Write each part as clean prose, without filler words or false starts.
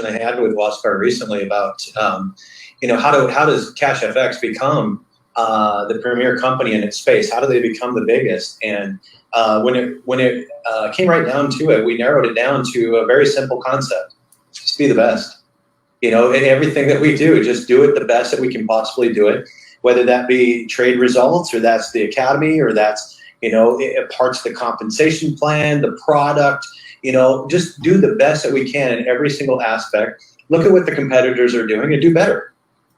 I had with Waspire recently about, how does Cash FX become the premier company in its space? How do they become the biggest? And when it came right down to it, we narrowed it down to a very simple concept: just be the best. In everything that we do, just do it the best that we can possibly do it, whether that be trade results, or that's the academy, or that's, parts of the compensation plan, the product, just do the best that we can in every single aspect. Look at what the competitors are doing and do better.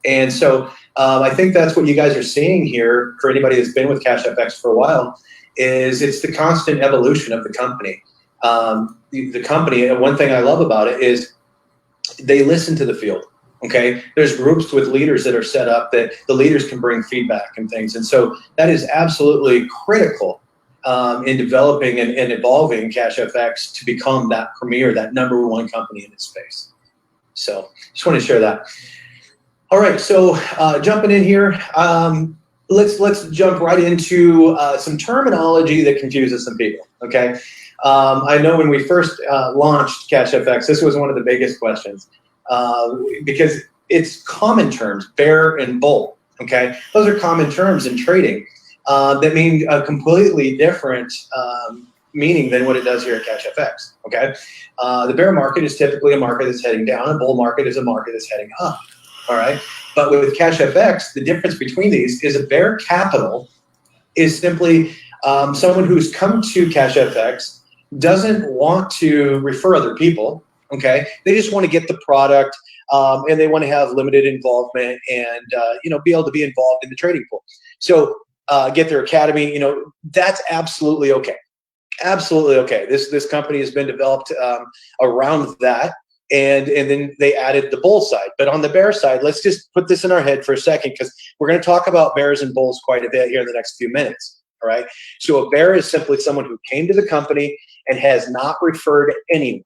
And so I think that's what you guys are seeing here for anybody that's been with Cash FX for a while, is it's the constant evolution of the company. The company, and one thing I love about it is they listen to the field. Okay, there's groups with leaders that are set up that the leaders can bring feedback and things, and so that is absolutely critical in developing and evolving Cash FX to become that premier, that #1 company in its space. So just want to share that. All right, so jumping in here, let's jump right into some terminology that confuses some people. Okay, I know when we first launched Cash FX, this was one of the biggest questions. Because it's common terms, bear and bull. Okay, those are common terms in trading that mean a completely different meaning than what it does here at Cash FX. Okay, the bear market is typically a market that's heading down. A bull market is a market that's heading up. All right, but with Cash FX, the difference between these is a bear capital is simply someone who's come to Cash FX, doesn't want to refer other people. Okay, they just want to get the product, and they want to have limited involvement and be able to be involved in the trading pool. So get their academy. That's absolutely okay. Absolutely okay. This company has been developed around that, and then they added the bull side. But on the bear side, let's just put this in our head for a second, because we're going to talk about bears and bulls quite a bit here in the next few minutes. All right. So a bear is simply someone who came to the company and has not referred anyone.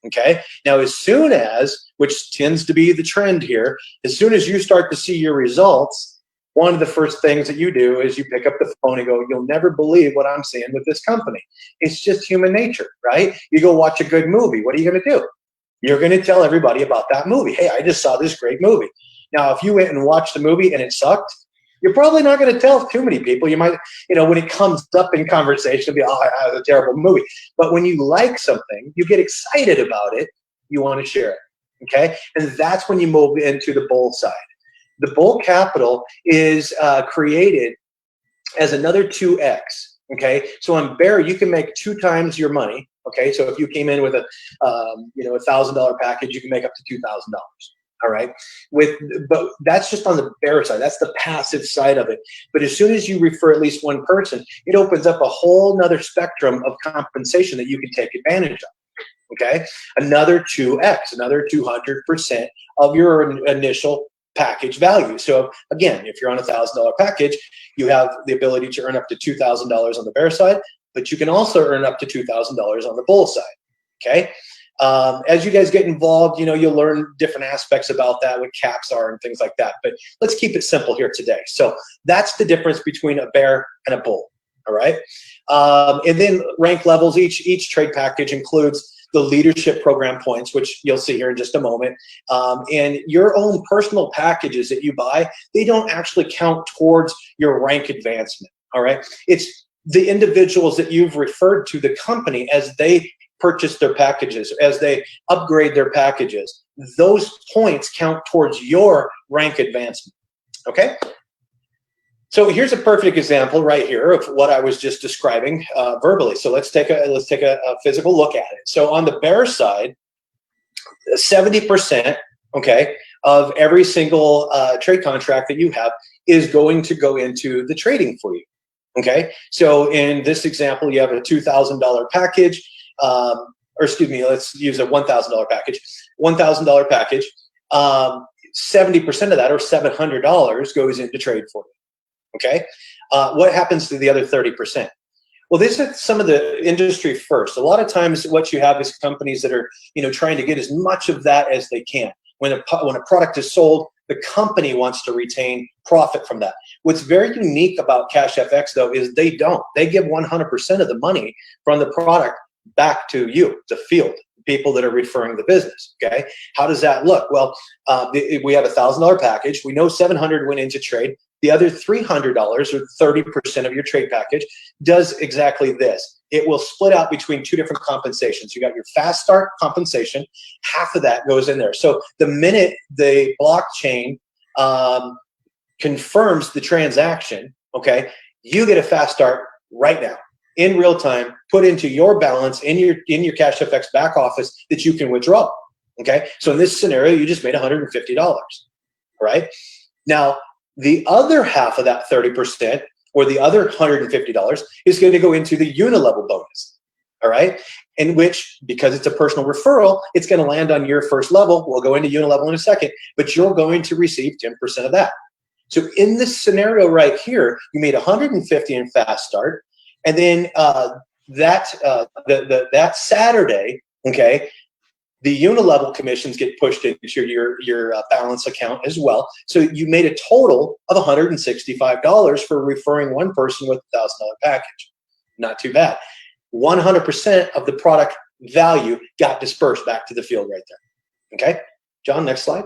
Okay. Now, as soon as, which tends to be the trend here, as soon as you start to see your results, one of the first things that you do is you pick up the phone and go, "You'll never believe what I'm seeing with this company." It's just human nature, right? You go watch a good movie. What are you going to do? You're going to tell everybody about that movie. "Hey, I just saw this great movie." Now, if you went and watched the movie and it sucked, you're probably not going to tell too many people. You might, when it comes up in conversation, be, "Oh, that was a terrible movie." But when you like something, you get excited about it, you want to share it, okay? And that's when you move into the bull side. The bull capital is created as another 2x, okay? So on bear, you can make 2 times your money, okay? So if you came in with a $1,000 package, you can make up to $2,000. All right, but that's just on the bear side. That's the passive side of it. But as soon as you refer at least one person, it opens up a whole nother spectrum of compensation that you can take advantage of. Okay, another 2x, another 200% of your initial package value. So again, if you're on a $1,000 package, you have the ability to earn up to $2,000 on the bear side, but you can also earn up to $2,000 on the bull side. Okay. As you guys get involved, you'll learn different aspects about that, what caps are and things like that. But let's keep it simple here today. So that's the difference between a bear and a bull. All right. And then rank levels. Each trade package includes the leadership program points, which you'll see here in just a moment. And your own personal packages that you buy, they don't actually count towards your rank advancement. All right. It's the individuals that you've referred to the company as they purchase their packages, as they upgrade their packages. Those points count towards your rank advancement. Okay. So here's a perfect example right here of what I was just describing verbally. So let's take a physical look at it. So on the bear side, 70%, okay, of every single trade contract that you have is going to go into the trading for you. Okay. So in this example, you have a $2,000 package. Or excuse me, let's use a $1,000 package. $1,000 package. 70% of that, or $700, goes into trade for you. Okay. What happens to the other 30%? Well, these are some of the industry first. A lot of times, what you have is companies that are, trying to get as much of that as they can. When a product is sold, the company wants to retain profit from that. What's very unique about Cash FX, though, is they don't. They give 100% of the money from the product back to you, the field, people that are referring the business. Okay, how does that look? Well, we have a $1,000 package. We know 700 went into trade. The other $300, or 30% of your trade package, does exactly this. It will split out between two different compensations. You got your fast start compensation. Half of that goes in there. So the minute the blockchain confirms the transaction, okay, you get a fast start right now, in real time, put into your balance in your CashFX back office that you can withdraw. Okay, so in this scenario, you just made $150. Right now, the other half of that 30%, or the other $150, is going to go into the unilevel bonus. All right, in which, because it's a personal referral, it's going to land on your first level. We'll go into unilevel in a second, but you're going to receive 10% of that. So in this scenario right here, you made $150 in fast start, and then that Saturday, okay, the unilevel commissions get pushed into your balance account as well. So you made a total of $165 for referring one person with a $1,000 package. Not too bad. 100% of the product value got dispersed back to the field right there. Okay, John, next slide.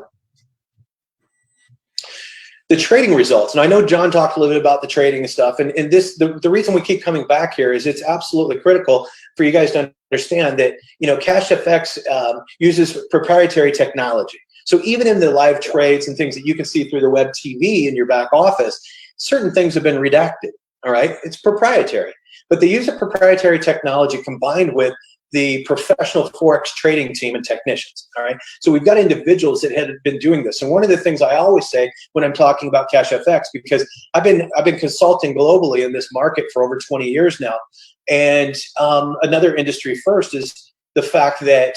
The trading results, and I know John talked a little bit about the trading and stuff, and this, the reason we keep coming back here is it's absolutely critical for you guys to understand that, you know, CashFX uses proprietary technology. So even in the live trades and things that you can see through the web TV in your back office, certain things have been redacted. All right, it's proprietary, but they use a proprietary technology combined with the professional Forex trading team and technicians. All right, so we've got individuals that had been doing this. And one of the things I always say when I'm talking about CashFX, because I've been consulting globally in this market for over 20 years now, and another industry first is the fact that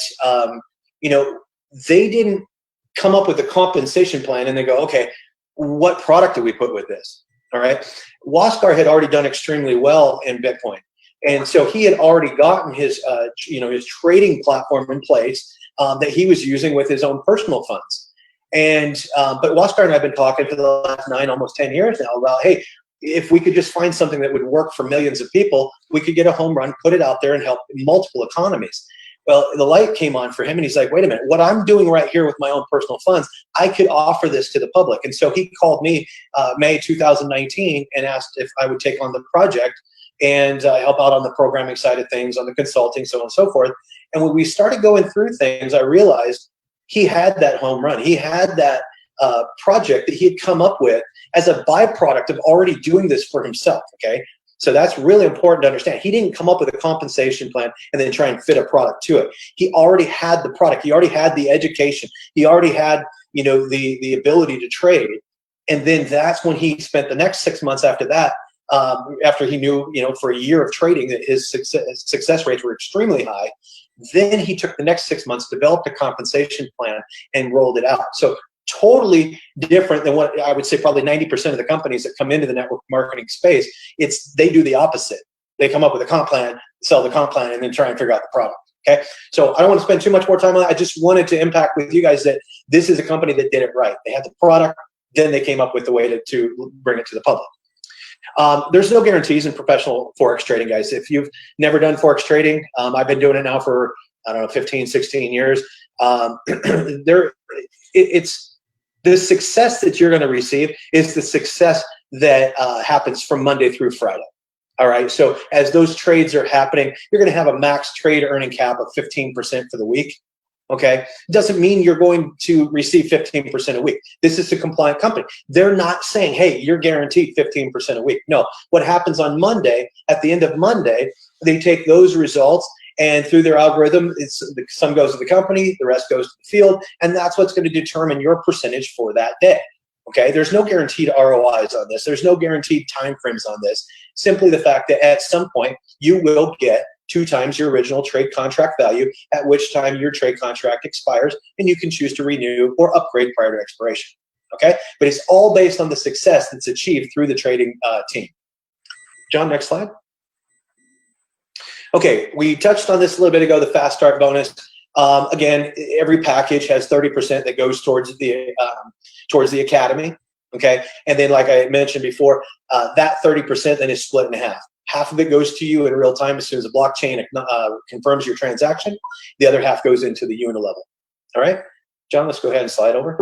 you know, they didn't come up with a compensation plan and they go, okay, what product do we put with this? All right, Waskar had already done extremely well in Bitcoin. And so he had already gotten his, his trading platform in place that he was using with his own personal funds. And but Waskar and I have been talking for the last 9, almost 10 years now about, hey, if we could just find something that would work for millions of people, we could get a home run, put it out there, and help multiple economies. Well, the light came on for him, and he's like, wait a minute, what I'm doing right here with my own personal funds, I could offer this to the public. And so he called me May 2019 and asked if I would take on the project and help out on the programming side of things, on the consulting, so on and so forth. And when we started going through things, I realized he had that home run. He had that project that he had come up with as a byproduct of already doing this for himself, okay? So that's really important to understand. He didn't come up with a compensation plan and then try and fit a product to it. He already had the product. He already had the education. He already had, you know, the ability to trade. And then that's when he spent the next 6 months after that, after he knew, you know, for a year of trading that his success rates were extremely high. Then he took the next 6 months, developed a compensation plan, and rolled it out. So totally different than what I would say probably 90% of the companies that come into the network marketing space. They do the opposite. They come up with a comp plan, sell the comp plan, and then try and figure out the product. Okay, so I don't want to spend too much more time on that. I just wanted to impact with you guys that this is a company that did it right. They had the product, then they came up with the way to bring it to the public. There's no guarantees in professional Forex trading, guys. If you've never done Forex trading, I've been doing it now for, I don't know, 15, 16 years. It's the success that you're going to receive is the success that happens from Monday through Friday. All right. So as those trades are happening, you're going to have a max trade earning cap of 15% for the week. Okay, doesn't mean you're going to receive 15% a week. This is a compliant company. They're not saying, hey, you're guaranteed 15% a week. No, what happens on Monday, at the end of Monday, they take those results and through their algorithm, some goes to the company, the rest goes to the field, and that's what's going to determine your percentage for that day. Okay, there's no guaranteed ROIs on this. There's no guaranteed timeframes on this. Simply the fact that at some point you will get 2 times your original trade contract value, at which time your trade contract expires, and you can choose to renew or upgrade prior to expiration. Okay, but it's all based on the success that's achieved through the trading team. John, next slide. Okay, we touched on this a little bit ago, the fast start bonus. Again, every package has 30% that goes towards the academy. Okay, and then like I mentioned before, that 30% then is split in half. Half of it goes to you in real time as soon as the blockchain confirms your transaction. The other half goes into the unilevel. All right, John, let's go ahead and slide over.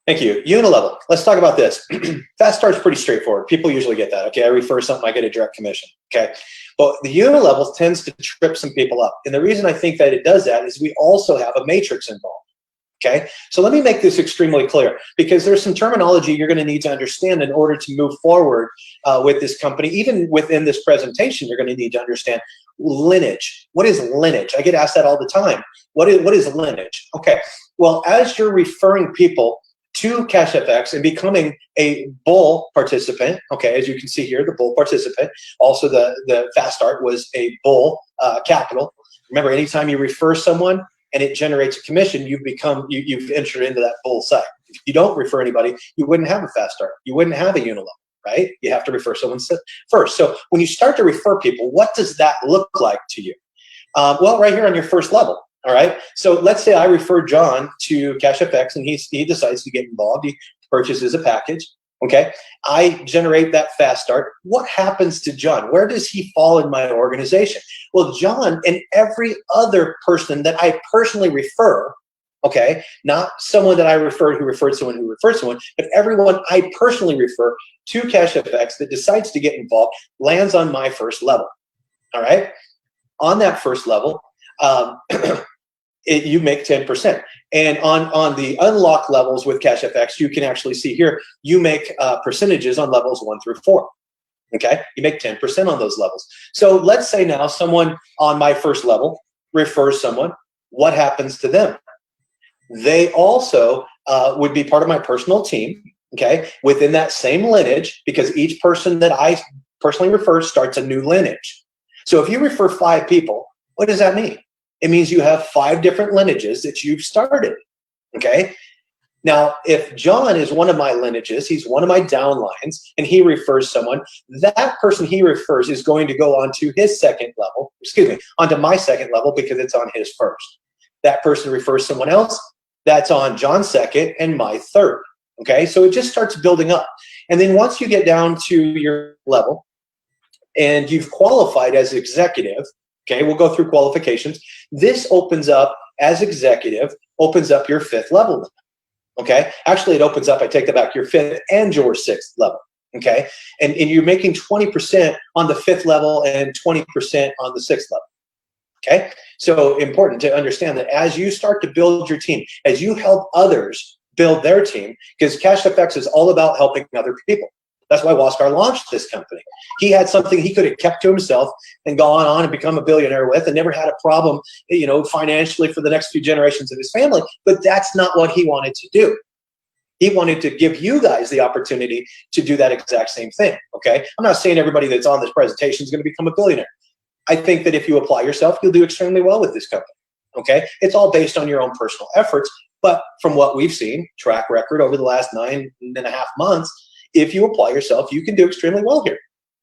Thank you. Unilevel. Let's talk about this. Fast start's pretty straightforward. People usually get that. Okay, I refer something, I get a direct commission. Okay, but the unilevel tends to trip some people up, and the reason I think that it does that is we also have a matrix involved. Okay, so let me make this extremely clear, because there's some terminology you're going to need to understand in order to move forward with this company. Even within this presentation, you're going to need to understand lineage. What is lineage? I get asked that all the time. What is lineage? Okay, well, as you're referring people to CashFX and becoming a bull participant, okay, as you can see here, the bull participant, also the fast start was a bull capital. Remember, anytime you refer someone and it generates a commission, you've entered into that bull side. If you don't refer anybody, you wouldn't have a fast start. You wouldn't have a unilevel, right? You have to refer someone first. So when you start to refer people, what does that look like to you? Well, right here on your first level. All right. So let's say I refer John to CashFX and he decides to get involved. He purchases a package. Okay. I generate that fast start. What happens to John? Where does he fall in my organization? Well, John and every other person that I personally refer, okay, not someone that I referred who referred someone who referred someone, but everyone I personally refer to CashFX that decides to get involved lands on my first level. All right. On that first level, you make 10%. And on the unlock levels with CashFX, you can actually see here, you make percentages on levels 1 through 4. Okay, you make 10% on those levels. So let's say now someone on my first level refers someone. What happens to them? They also would be part of my personal team, okay, within that same lineage, because each person that I personally refer starts a new lineage. So if you refer 5 people, what does that mean? It means you have 5 different lineages that you've started, okay? Now, if John is one of my lineages, he's one of my downlines, and he refers someone, that person he refers is going to go on to his second level, onto my second level because it's on his first. That person refers someone else, that's on John's second and my third, okay? So it just starts building up. And then once you get down to your level and you've qualified as executive, okay, we'll go through qualifications. This opens up, as executive, opens up your 5th level. Okay, actually it opens up, I take that back, your 5th and your 6th level. Okay, and you're making 20% on the 5th level and 20% on the 6th level. Okay, so important to understand that as you start to build your team, as you help others build their team, because CashFX is all about helping other people. That's why Waskar launched this company. He had something he could have kept to himself and gone on and become a billionaire with and never had a problem, you know, financially for the next few generations of his family. But that's not what he wanted to do. He wanted to give you guys the opportunity to do that exact same thing, okay? I'm not saying everybody that's on this presentation is going to become a billionaire. I think that if you apply yourself, you'll do extremely well with this company, okay? It's all based on your own personal efforts. But from what we've seen, track record over the last 9.5 months, if you apply yourself, you can do extremely well here,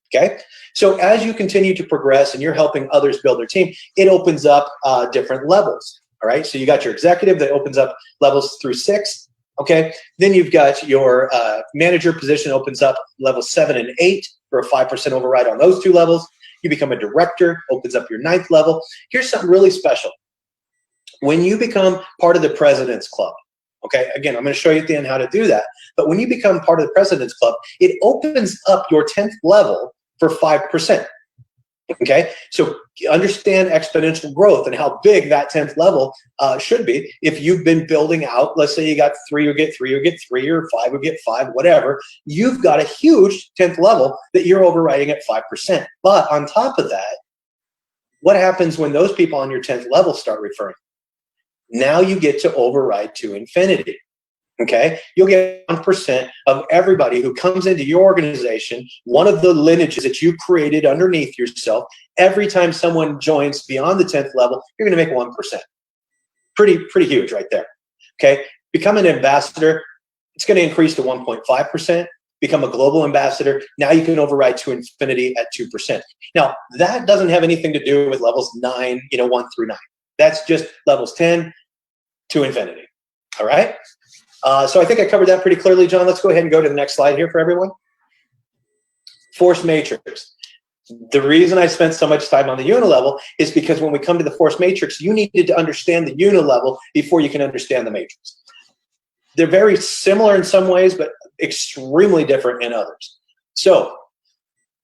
okay? So as you continue to progress and you're helping others build their team, it opens up different levels, all right? So you got your executive that opens up levels through 6, okay? Then you've got your manager position opens up levels 7 and 8 for a 5% override on those 2 levels. You become a director, opens up your 9th level. Here's something really special. When you become part of the President's Club, okay, again, I'm going to show you at the end how to do that. But when you become part of the President's Club, it opens up your 10th level for 5%. Okay, so understand exponential growth and how big that 10th level should be. If you've been building out, let's say you got 3, you get 3, you get 3, or 5, you get 5, whatever. You've got a huge 10th level that you're overriding at 5%. But on top of that, what happens when those people on your 10th level start referring? Now you get to override to infinity, okay? You'll get 1% of everybody who comes into your organization, one of the lineages that you created underneath yourself. Every time someone joins beyond the 10th level, you're gonna make 1%. Pretty huge right there, okay? Become an ambassador, it's gonna increase to 1.5%. Become a global ambassador, now you can override to infinity at 2%. Now, that doesn't have anything to do with levels 9, 1 through 9. That's just levels 10 to infinity, all right? So I think I covered that pretty clearly, John. Let's go ahead and go to the next slide here for everyone. Force matrix. The reason I spent so much time on the unilevel is because when we come to the force matrix, you needed to understand the unilevel before you can understand the matrix. They're very similar in some ways, but extremely different in others. So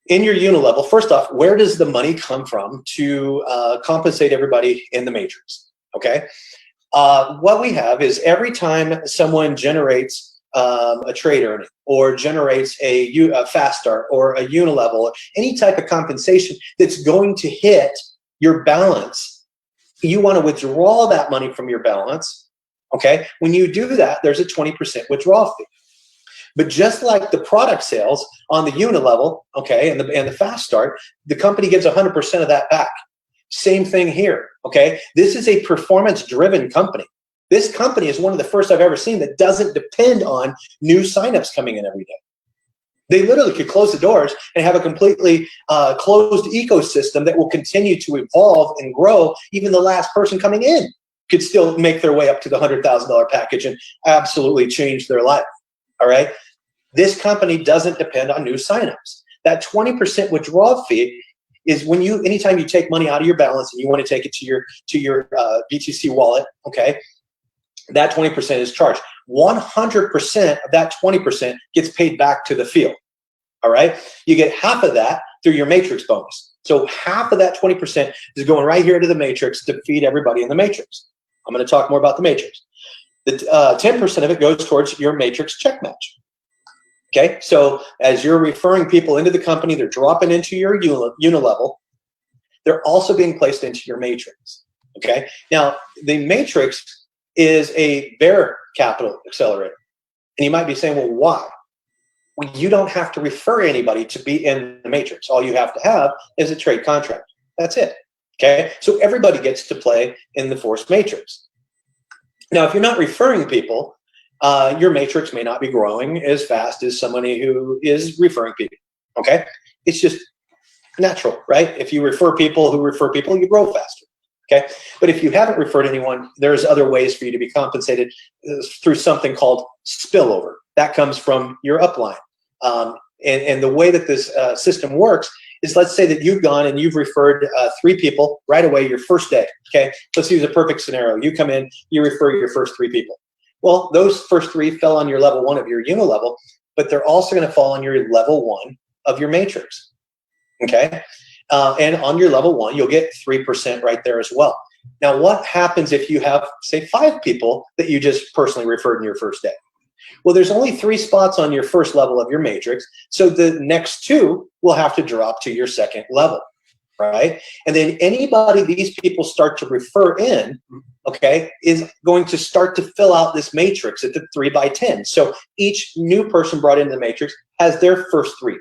in your unilevel, first off, where does the money come from to compensate everybody in the matrix? Okay. What we have is every time someone generates a trade earning or generates a fast start or a unilevel, any type of compensation that's going to hit your balance, you want to withdraw that money from your balance. Okay. When you do that, there's a 20% withdrawal fee. But just like the product sales on the unilevel, okay, and the fast start, the company gives 100% of that back. Same thing here, okay? This is a performance-driven company. This company is one of the first I've ever seen that doesn't depend on new signups coming in every day. They literally could close the doors and have a completely closed ecosystem that will continue to evolve and grow. Even the last person coming in could still make their way up to the $100,000 package and absolutely change their life, all right? This company doesn't depend on new signups. That 20% withdrawal fee is when anytime you take money out of your balance and you want to take it to your BTC wallet, okay, that 20% is charged. 100% of that 20% gets paid back to the field, all right? You get half of that through your matrix bonus. So half of that 20% is going right here to the matrix to feed everybody in the matrix. I'm going to talk more about the matrix. The 10% of it goes towards your matrix check match. Okay, so as you're referring people into the company, they're dropping into your unilevel. They're also being placed into your matrix. Okay, now the matrix is a bear capital accelerator. And you might be saying, well, why? Well, you don't have to refer anybody to be in the matrix. All you have to have is a trade contract. That's it. Okay, so everybody gets to play in the force matrix. Now, if you're not referring people, your matrix may not be growing as fast as somebody who is referring people, okay? It's just natural, right? If you refer people who refer people, you grow faster, okay? But if you haven't referred anyone, there's other ways for you to be compensated through something called spillover. That comes from your upline. And the way that this system works is, let's say that you've gone and you've referred 3 people right away your first day, okay? Let's use a perfect scenario. You come in, you refer your first 3 people. Well, those first 3 fell on your level 1 of your unilevel, but they're also going to fall on your level 1 of your matrix, okay? And on your level 1, you'll get 3% right there as well. Now, what happens if you have, say, 5 people that you just personally referred in your first day? Well, there's only 3 spots on your first level of your matrix, so the next 2 will have to drop to your second level, right? And then anybody these people start to refer in, okay, is going to start to fill out this matrix at the 3 by 10. So each new person brought into the matrix has their first 3,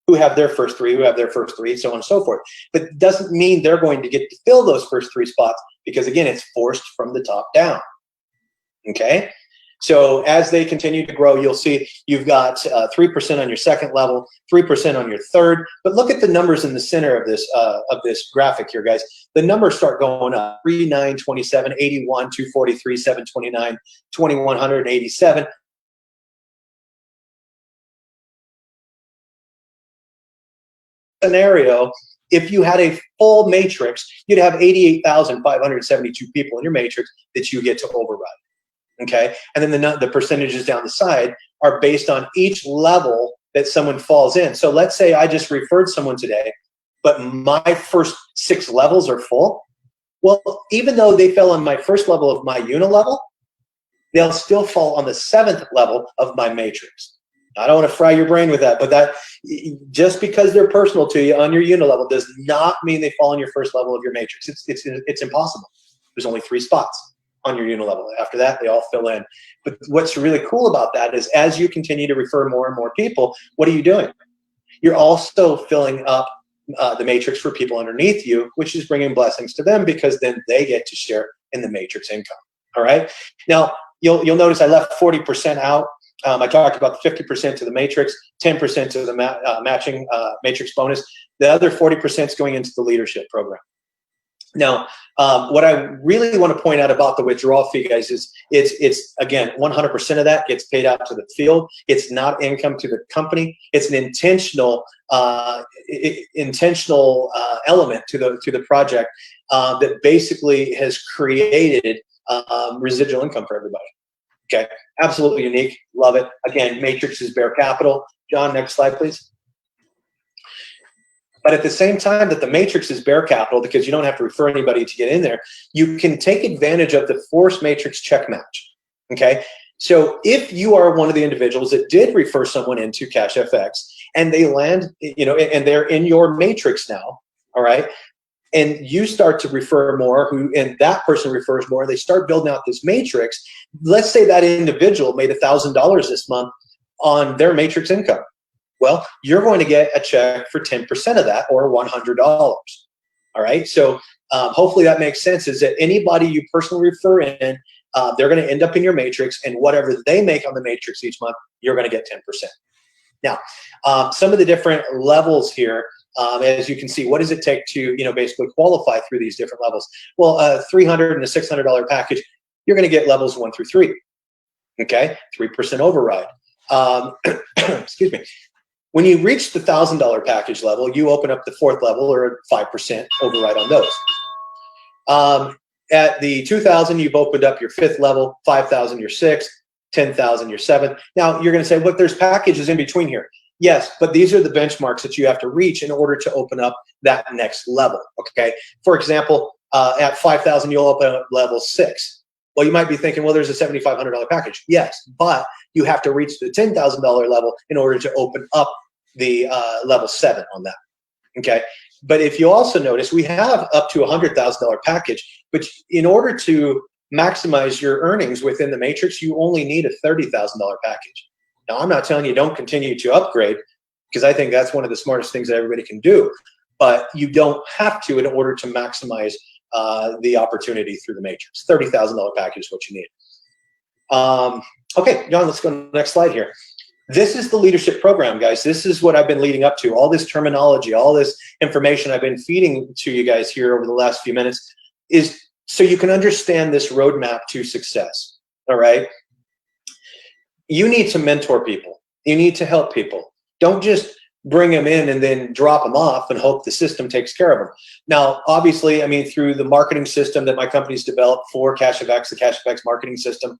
who have their first 3, who have their first 3, so on and so forth. But it doesn't mean they're going to get to fill those first 3 spots because, again, it's forced from the top down, okay? So as they continue to grow, you'll see you've got 3% on your second level, 3% on your third. But look at the numbers in the center of this graphic here, guys. The numbers start going up: 3, 9, 27, 81, 243, 729, 2187. Scenario, if you had a full matrix, you'd have 88,572 people in your matrix that you get to override. Okay, and then the percentages down the side are based on each level that someone falls in. So let's say I just referred someone today, but my first 6 levels are full. Well, even though they fell on my first level of my unilevel, they'll still fall on the 7th level of my matrix. I don't want to fry your brain with that, but that just because they're personal to you on your unilevel does not mean they fall on your first level of your matrix. It's impossible. There's only 3 spots on your unilevel. After that, they all fill in. But what's really cool about that is as you continue to refer more and more people, what are you doing? You're also filling up the matrix for people underneath you, which is bringing blessings to them because then they get to share in the matrix income. All right. Now, you'll notice I left 40% out. I talked about the 50% to the matrix, 10% to the matching matrix bonus. The other 40% is going into the leadership program. Now, what I really want to point out about the withdrawal fee, guys, is it's again, 100% of that gets paid out to the field. It's not income to the company. It's an intentional intentional element to the project that basically has created residual income for everybody. Okay, absolutely unique. Love it. Again, Matrix is bare capital. John, next slide, please. But at the same time that the Matrix is bare capital, because you don't have to refer anybody to get in there, you can take advantage of the force matrix check match. Okay, so if you are one of the individuals that did refer someone into CashFX and they land, and they're in your matrix now, all right, and you start to refer more, and that person refers more, they start building out this matrix. Let's say that individual made $1,000 this month on their matrix income. Well, you're going to get a check for 10% of that, or $100. All right. So hopefully that makes sense. Is that anybody you personally refer in, they're going to end up in your matrix, and whatever they make on the matrix each month, you're going to get 10%. Now, some of the different levels here. As you can see, what does it take to basically qualify through these different levels? Well, a $300 and a $600 package, you're going to get levels 1 through 3. Okay, 3% override. Excuse me. When you reach the $1,000 package level, you open up the 4th level, or 5% override on those. At the 2,000, you've opened up your 5th level, 5,000 your 6th, 10,000 your 7th. Now you're going to say, look, there's packages in between here. Yes, but these are the benchmarks that you have to reach in order to open up that next level. Okay. For example, at 5,000, you'll open up level 6. Well, you might be thinking, well, there's a $7,500 package. Yes, but you have to reach the $10,000 level in order to open up the level 7 on that. Okay. But if you also notice, we have up to a $100,000 package, but in order to maximize your earnings within the matrix, you only need a $30,000 package. Now, I'm not telling you don't continue to upgrade, because I think that's one of the smartest things that everybody can do, but you don't have to in order to maximize the opportunity through the matrix. $30,000 package is what you need. Okay, John, let's go to the next slide here. This is the leadership program, guys. This is what I've been leading up to. All this terminology, all this information I've been feeding to you guys here over the last few minutes is so you can understand this roadmap to success, all right? You need to mentor people. You need to help people. Don't just bring them in and then drop them off and hope the system takes care of them. Now, obviously, I mean, through the marketing system that my company's developed for CashFX, the CashFX marketing system,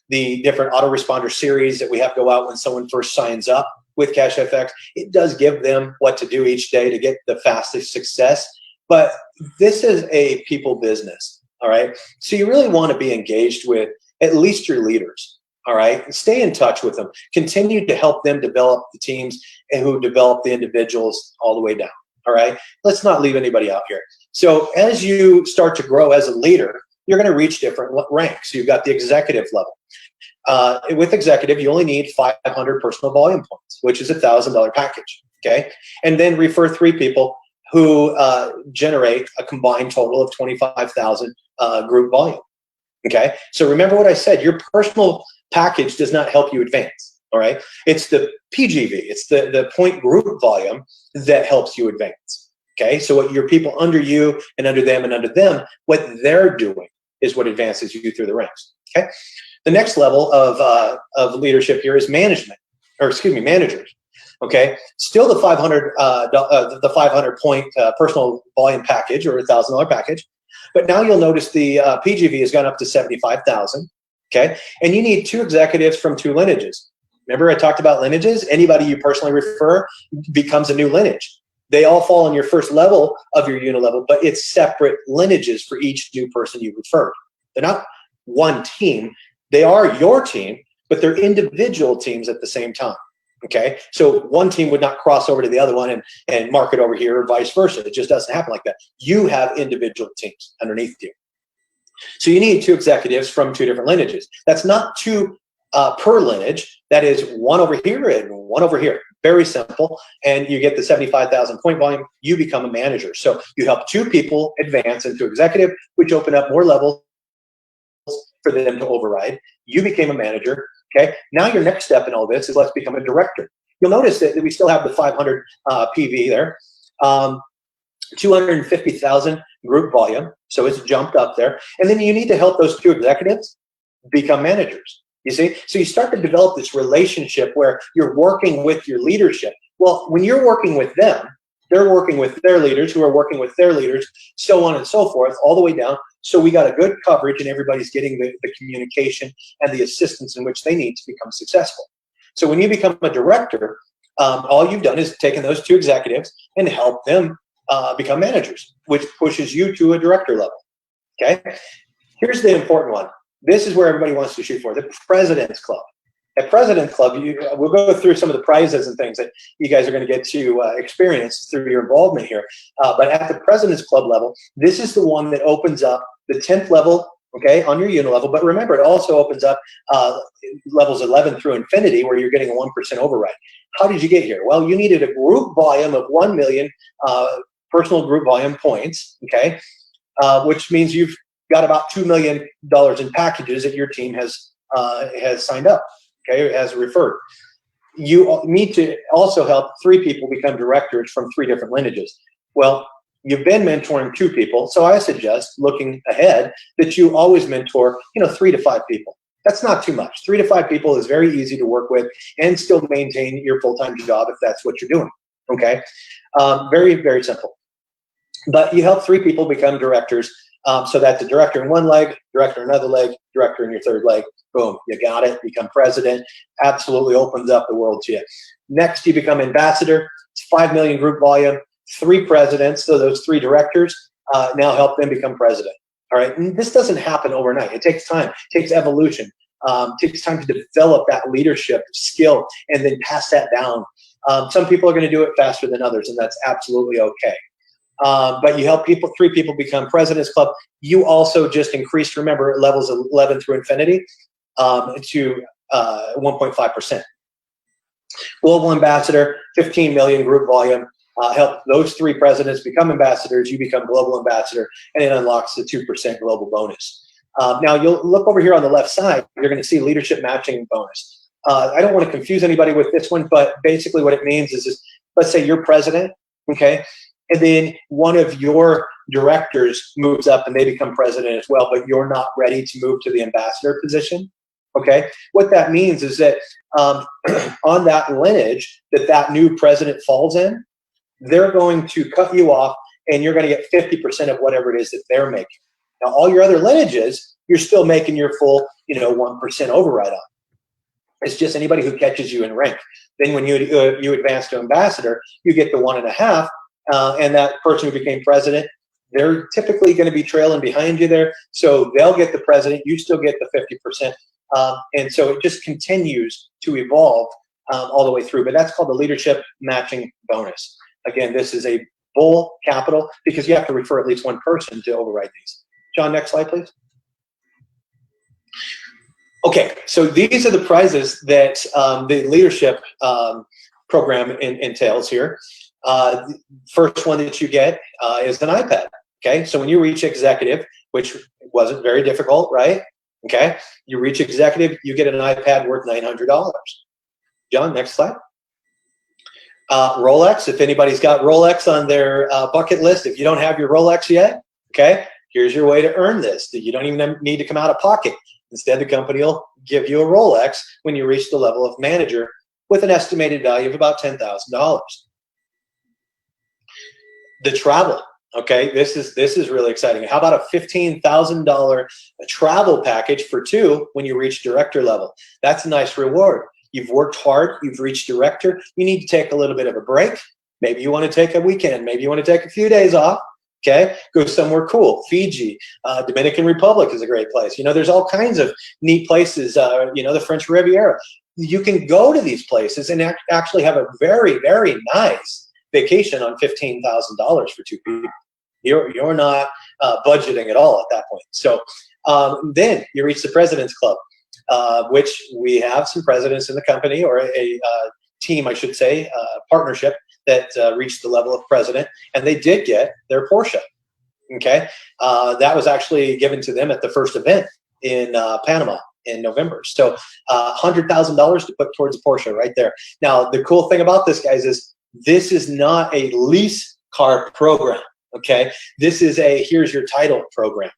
the different autoresponder series that we have go out when someone first signs up with CashFX, it does give them what to do each day to get the fastest success. But this is a people business, all right? So you really want to be engaged with at least your leaders. All right, stay in touch with them. Continue to help them develop the teams and who develop the individuals all the way down. All right, let's not leave anybody out here. So as you start to grow as a leader, you're going to reach different ranks. You've got the executive level. With executive, you only need 500 personal volume points, which is a $1,000 package. Okay, and then refer 3 people who generate a combined total of 25,000 group volume. Okay, so remember what I said. Your personal package does not help you advance. All right, it's the PGV, it's the point group volume that helps you advance. Okay, so what your people under you and under them, what they're doing is what advances you through the ranks. Okay, the next level of leadership here is management, or excuse me, managers. Okay, still the 500 point personal volume package, or $1,000 package, but now you'll notice the PGV has gone up to 75,000. Okay, and you need 2 executives from 2 lineages. Remember I talked about lineages? Anybody you personally refer becomes a new lineage. They all fall on your first level of your unit level, but it's separate lineages for each new person you referred. They're not one team. They are your team, but they're individual teams at the same time. Okay, so one team would not cross over to the other one and market over here, or vice versa. It just doesn't happen like that. You have individual teams underneath you. So you need 2 executives from 2 different lineages. That's not 2 per lineage. That is 1 over here and 1 over here. Very simple. And you get the 75,000 point volume. You become a manager. So you help 2 people advance into executive, which open up more levels for them to override. You became a manager. Okay. Now your next step in all this is let's become a director. You'll notice that we still have the 500 PV there. 250,000 group volume, so it's jumped up there. And then you need to help those 2 executives become managers. You see, so you start to develop this relationship where you're working with your leadership. Well, when you're working with them, they're working with their leaders who are working with their leaders, so on and so forth, all the way down. So we got a good coverage and everybody's getting the communication and the assistance in which they need to become successful. So when you become a director, all you've done is taken those two executives and helped them become managers, which pushes you to a director level, okay? Here's the important one. This is where everybody wants to shoot for, the President's Club. At President's Club, we'll go through some of the prizes and things that you guys are going to get to experience through your involvement here. But at the President's Club level, this is the one that opens up the 10th level, okay, on your unit level. But remember, it also opens up levels 11 through infinity, where you're getting a 1% override. How did you get here? Well, you needed a group volume of 1 million personal group volume points, okay, which means you've got about $2 million in packages that your team has signed up. Okay, as referred. You need to also help 3 people become directors from 3 different lineages. Well, you've been mentoring 2 people, so I suggest, looking ahead, that you always mentor, 3 to 5 people. That's not too much. 3 to 5 people is very easy to work with and still maintain your full-time job if that's what you're doing. Okay, very, very simple. But you help 3 people become directors, so that's a director in one leg, director in another leg, director in your third leg. Boom, you got it, become president. Absolutely opens up the world to you. Next, you become ambassador. It's 5 million group volume, 3 presidents, so those 3 directors now help them become president. All right, and this doesn't happen overnight. It takes time, it takes evolution, takes time to develop that leadership skill and then pass that down. Some people are going to do it faster than others, and that's absolutely okay. But you help 3 people become President's Club. You also just increased, remember, levels 11 through infinity to 1.5%. Global ambassador, 15 million group volume. Help those 3 presidents become ambassadors. You become global ambassador, and it unlocks the 2% global bonus. Now you'll look over here on the left side. You're going to see leadership matching bonus. I don't want to confuse anybody with this one, but basically what it means is let's say you're president, okay, and then one of your directors moves up and they become president as well, but you're not ready to move to the ambassador position. Okay, what that means is that on that lineage that new president falls in, they're going to cut you off and you're going to get 50% of whatever it is that they're making. Now, all your other lineages, you're still making your full, 1% override on. It's just anybody who catches you in rank. Then when you advance to ambassador, you get the 1.5, and that person who became president, they're typically going to be trailing behind you there. So they'll get the president, you still get the 50%. And so it just continues to evolve all the way through. But that's called the leadership matching bonus. Again, this is a bull capital because you have to refer at least 1 person to override these. John, next slide, please. Okay, so these are the prizes that the leadership program entails here. First one that you get is an iPad. Okay, so when you reach executive, which wasn't very difficult, right? Okay, you reach executive, you get an iPad worth $900. John, next slide. Rolex, if anybody's got Rolex on their bucket list, if you don't have your Rolex yet, okay, here's your way to earn this. You don't even need to come out of pocket. Instead, the company will give you a Rolex when you reach the level of manager with an estimated value of about $10,000. The travel, okay, this is really exciting. How about a $15,000 travel package for 2 when you reach director level? That's a nice reward. You've worked hard, you've reached director, you need to take a little bit of a break. Maybe you want to take a weekend, maybe you want to take a few days off, okay? Go somewhere cool. Fiji, Dominican Republic is a great place. There's all kinds of neat places, the French Riviera. You can go to these places and actually have a very, very nice vacation on $15,000 for 2 people. You're not budgeting at all at that point. So then you reach the President's Club, which we have some presidents in the company, or a team, I should say, partnership that reached the level of president, and they did get their Porsche. Okay, that was actually given to them at the first event in Panama in November. So $100,000 to put towards a Porsche right there. Now, the cool thing about this, guys, is this is not a lease car program. Okay, this is a here's your title program.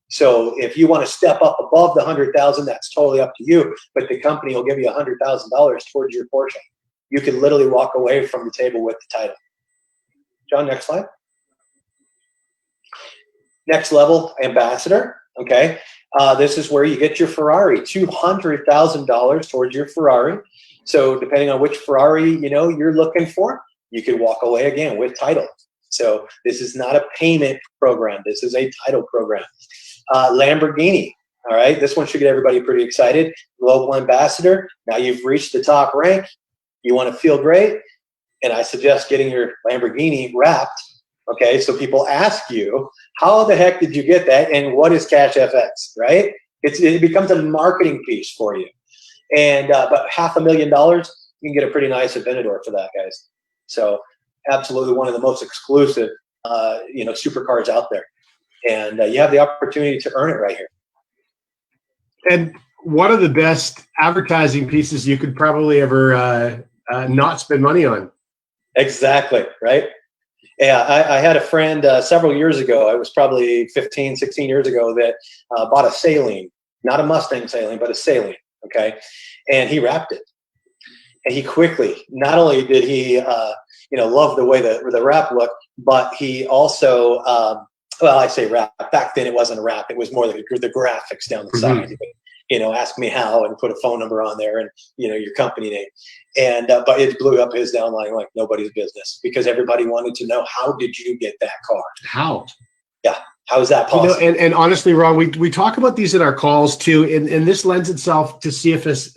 So if you want to step up above the $100,000, that's totally up to you. But the company will give you $100,000 towards your Porsche. you could literally walk away from the table with the title. John, next slide. Next level, ambassador. Okay, this is where you get your Ferrari, $200,000 towards your Ferrari. So depending on which Ferrari you're looking for, you could walk away again with title. So this is not a payment program. This is a title program. Lamborghini. All right, this one should get everybody pretty excited. Global ambassador. Now you've reached the top rank. You want to feel great, and I suggest getting your Lamborghini wrapped. Okay, so people ask you, how the heck did you get that, and what is Cash FX, right? It becomes a marketing piece for you. And but $500,000, you can get a pretty nice Aventador for that, guys. So absolutely one of the most exclusive, supercars out there. And you have the opportunity to earn it right here. And one of the best advertising pieces you could probably ever not spend money on. Exactly, right? Yeah, I had a friend several years ago, it was probably 15, 16 years ago, that bought a saline, not a Mustang saline, but a saline, okay? And he wrapped it. And he quickly, not only did he, love the way the wrap looked, but he also, I say wrap. Back then it wasn't a wrap. It was more like the graphics down the side. Ask me how, and put a phone number on there, and your company name, and but it blew up his downline like nobody's business, because everybody wanted to know, how did you get that car? How? Yeah, how is that possible? And honestly, Ron, we talk about these in our calls too, and this lends itself to CFX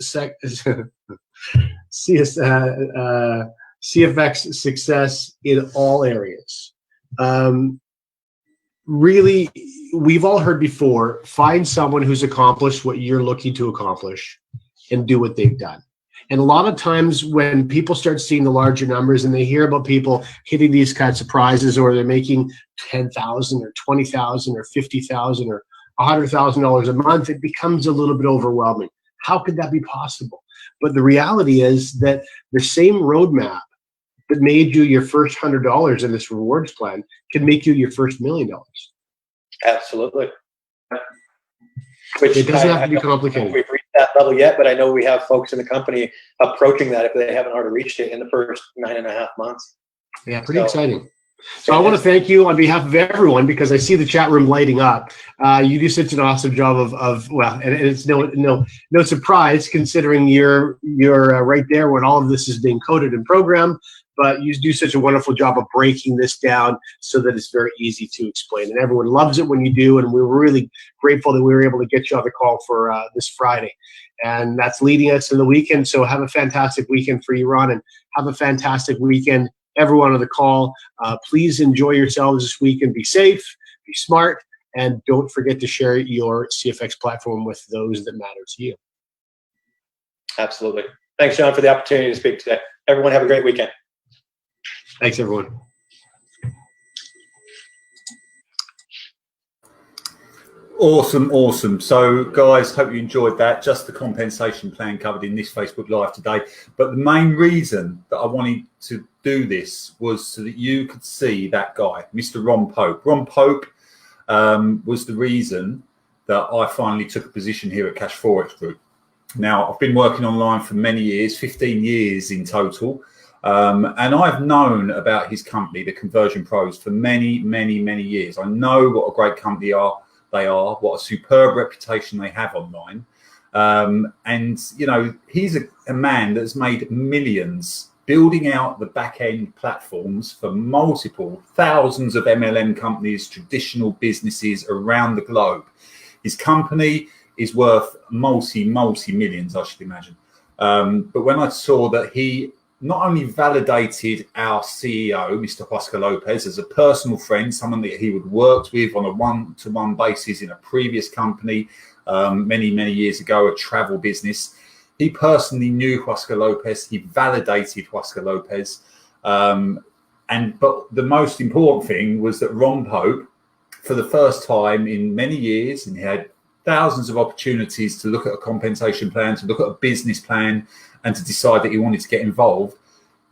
success in all areas. Really, we've all heard before, find someone who's accomplished what you're looking to accomplish and do what they've done. And a lot of times when people start seeing the larger numbers and they hear about people hitting these kinds of prizes, or they're making $10,000 or $20,000 or $50,000 or $100,000 a month, it becomes a little bit overwhelming. How could that be possible? But the reality is that the same roadmap that made you your first $100 in this rewards plan can make you your first $1 million. Absolutely. It doesn't have to be complicated. We've reached that level yet, but I know we have folks in the company approaching that if they haven't already reached it in the first 9.5 months. Yeah, pretty exciting. So I want to thank you on behalf of everyone, because I see the chat room lighting up. You do such an awesome job of and it's no surprise, considering you're right there when all of this is being coded and programmed. But you do such a wonderful job of breaking this down so that it's very easy to explain. And everyone loves it when you do. And we're really grateful that we were able to get you on the call for this Friday. And that's leading us in the weekend. So have a fantastic weekend for you, Ron, and have a fantastic weekend, everyone on the call. Please enjoy yourselves this week and be safe, be smart, and don't forget to share your CFX platform with those that matter to you. Absolutely. Thanks, John, for the opportunity to speak today. Everyone have a great weekend. Thanks, everyone. Awesome. So, guys, hope you enjoyed that. Just the compensation plan covered in this Facebook Live today. But the main reason that I wanted to do this was so that you could see that guy, Mr. Ron Pope. Ron Pope was the reason that I finally took a position here at Cash Forex Group. Now, I've been working online for many years, 15 years in total. And I've known about his company, the Conversion Pros, for many years. I know what a great company they are, what a superb reputation they have online. And, he's a man that's made millions building out the back-end platforms for multiple thousands of MLM companies, traditional businesses around the globe. His company is worth multi-millions, I should imagine. But when I saw that he not only validated our CEO, Mr. Huascar Lopez, as a personal friend, someone that he would worked with on a one-to-one basis in a previous company many years ago, a travel business. He personally knew Huascar Lopez. He validated Huascar Lopez. But the most important thing was that Ron Pope, for the first time in many years, and he had thousands of opportunities to look at a compensation plan, to look at a business plan, and to decide that he wanted to get involved.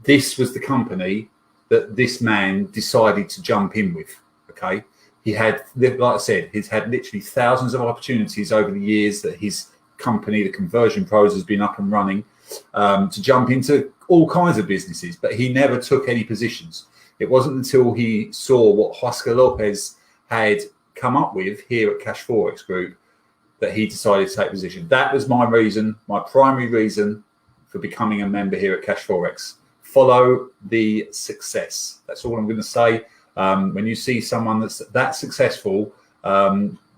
This was the company that this man decided to jump in with, okay? He had, like I said, he's had literally thousands of opportunities over the years that his company, the Conversion Pros, has been up and running. to jump into all kinds of businesses, but he never took any positions. It wasn't until he saw what Oscar Lopez had come up with here at Cash Forex Group that he decided to take a position. That was my reason, my primary reason for becoming a member here at Cash Forex. Follow the success. That's all I'm going to say. When you see someone that's that successful,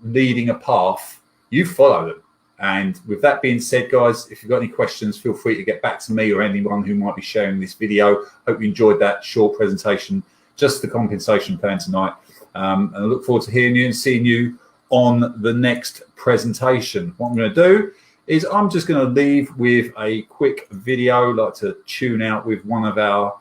leading a path, you follow them. And with that being said, guys, if you've got any questions, feel free to get back to me or anyone who might be sharing this video. Hope you enjoyed that short presentation, just the compensation plan tonight. And I look forward to hearing you and seeing you on the next presentation. What I'm going to do is I'm just going to leave with a quick video. I'd like to tune out with one of our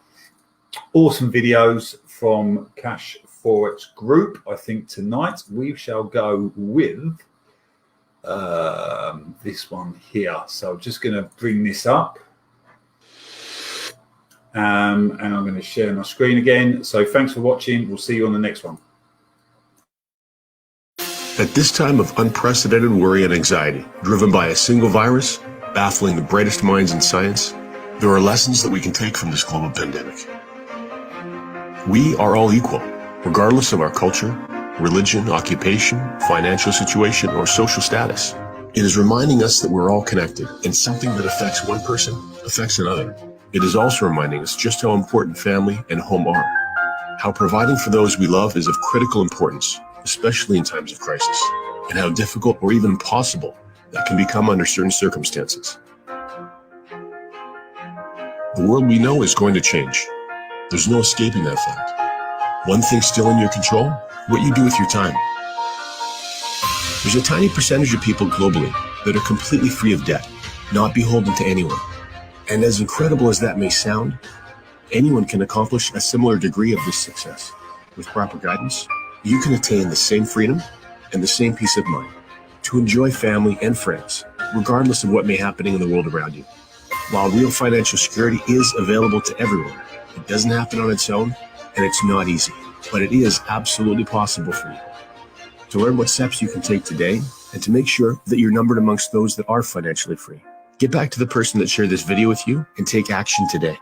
awesome videos from Cash Forex Group. I think tonight we shall go with this one here. So I'm just going to bring this up. And I'm going to share my screen again. So thanks for watching. We'll see you on the next one. At this time of unprecedented worry and anxiety, driven by a single virus, baffling the brightest minds in science, there are lessons that we can take from this global pandemic. We are all equal, regardless of our culture, religion, occupation, financial situation, or social status. It is reminding us that we're all connected, and something that affects one person affects another. It is also reminding us just how important family and home are, how providing for those we love is of critical importance, especially in times of crisis, and how difficult or even impossible that can become under certain circumstances. The world we know is going to change. There's no escaping that fact. One thing still in your control: what you do with your time. There's a tiny percentage of people globally that are completely free of debt, not beholden to anyone. And as incredible as that may sound, anyone can accomplish a similar degree of this success. With proper guidance, you can attain the same freedom and the same peace of mind to enjoy family and friends, regardless of what may be happening in the world around you. While real financial security is available to everyone, it doesn't happen on its own, and it's not easy, but it is absolutely possible for you. To learn what steps you can take today, and to make sure that you're numbered amongst those that are financially free, get back to the person that shared this video with you and take action today.